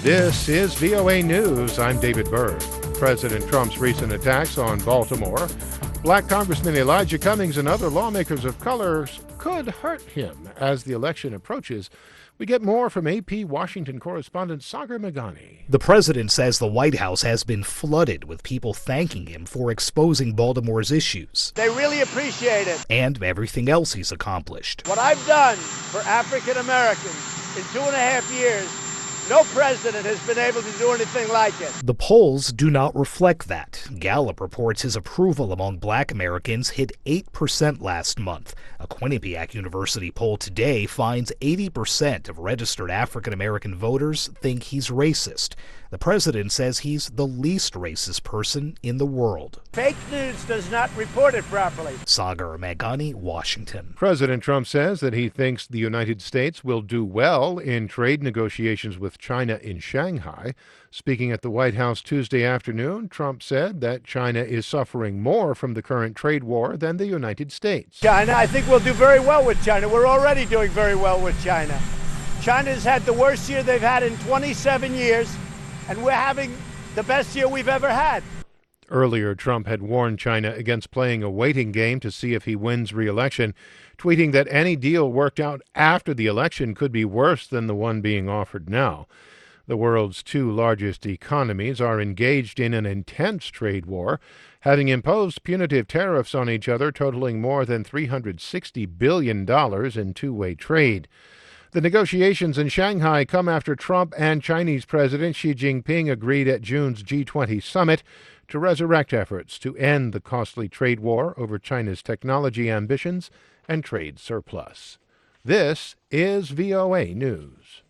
This is VOA News. I'm David Byrd. President Trump's recent attacks on Baltimore, Black Congressman Elijah Cummings, and other lawmakers of color could hurt him as the election approaches. We get more from AP Washington correspondent Sagar Meghani. The president says the White House has been flooded with people thanking him for exposing Baltimore's issues. They really appreciate it. And everything else he's accomplished. What I've done for African Americans in 2.5 years, no president has been able to do anything like it. The polls do not reflect that. Gallup reports his approval among Black Americans hit 8% last month. A Quinnipiac University poll today finds 80% of registered African American voters think he's racist. The president says he's the least racist person in the world. Fake news does not report it properly. Sagar Meghani, Washington. President Trump says that he thinks the United States will do well in trade negotiations with China in Shanghai. Speaking at the White House Tuesday afternoon, Trump said that China is suffering more from the current trade war than the United States. China, I think we'll do very well with China. We're already doing very well with China. China's had the worst year they've had in 27 years, and we're having the best year we've ever had. Earlier, Trump had warned China against playing a waiting game to see if he wins re-election, tweeting that any deal worked out after the election could be worse than the one being offered now. The world's two largest economies are engaged in an intense trade war, having imposed punitive tariffs on each other totaling more than $360 billion in two-way trade. The negotiations in Shanghai come after Trump and Chinese President Xi Jinping agreed at June's G20 summit to resurrect efforts to end the costly trade war over China's technology ambitions and trade surplus. This is VOA News.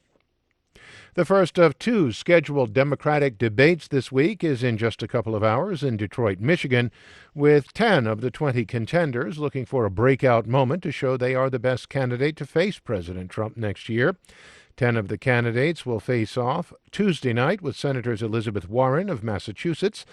The first of two scheduled Democratic debates this week is in just a couple of hours in Detroit, Michigan, with 10 of the 20 contenders looking for a breakout moment to show they are the best candidate to face President Trump next year. 10 of the candidates will face off Tuesday night with Senators Elizabeth Warren of Massachusetts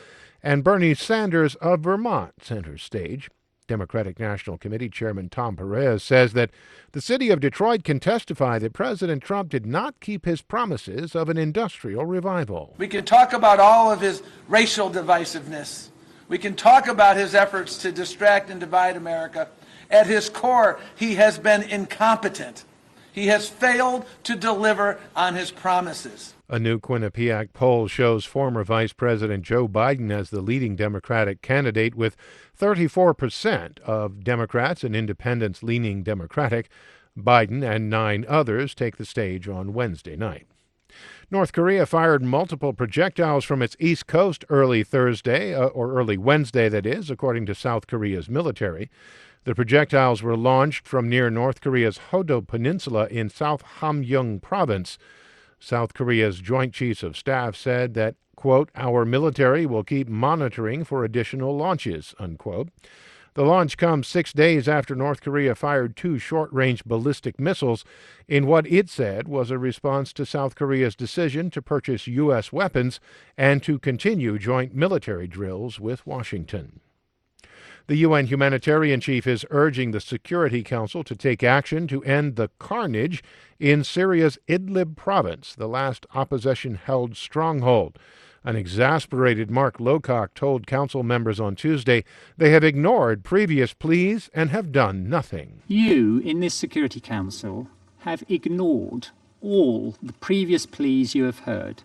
and Bernie Sanders of Vermont center stage. Democratic National Committee Chairman Tom Perez says that the city of Detroit can testify that President Trump did not keep his promises of an industrial revival. We can talk about all of his racial divisiveness. We can talk about his efforts to distract and divide America. At his core, he has been incompetent. He has failed to deliver on his promises. A new Quinnipiac poll shows former Vice President Joe Biden as the leading Democratic candidate, with 34% of Democrats and independents leaning Democratic. Biden and 9 others take the stage on Wednesday night. North Korea fired multiple projectiles from its east coast early Wednesday, that is, according to South Korea's military. The projectiles were launched from near North Korea's Hodo Peninsula in South Hamgyong province. South Korea's Joint Chiefs of Staff said that, quote, "Our military will keep monitoring for additional launches," unquote. The launch comes 6 days after North Korea fired 2 short-range ballistic missiles in what it said was a response to South Korea's decision to purchase U.S. weapons and to continue joint military drills with Washington. The UN humanitarian chief is urging the Security Council to take action to end the carnage in Syria's Idlib province, the last opposition-held stronghold. An exasperated Mark Lowcock told council members on Tuesday they have ignored previous pleas and have done nothing. You, in this Security Council, have ignored all the previous pleas you have heard.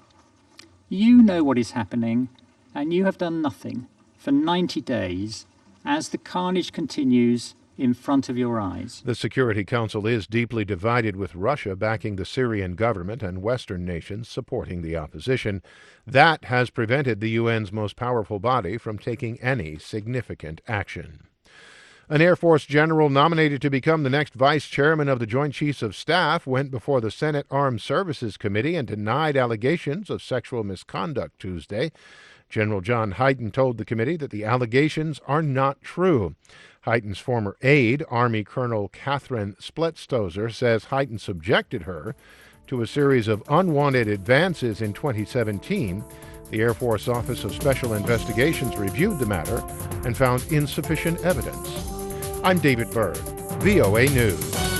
You know what is happening, and you have done nothing for 90 days as the carnage continues in front of your eyes. The Security Council is deeply divided, with Russia backing the Syrian government and Western nations supporting the opposition. That has prevented the UN's most powerful body from taking any significant action. An Air Force general nominated to become the next vice chairman of the Joint Chiefs of Staff went before the Senate Armed Services Committee and denied allegations of sexual misconduct Tuesday. General John Hyten told the committee that the allegations are not true. Hyten's former aide, Army Colonel Catherine Spletstoser, says Hyten subjected her to a series of unwanted advances in 2017. The Air Force Office of Special Investigations reviewed the matter and found insufficient evidence. I'm David Byrd, VOA News.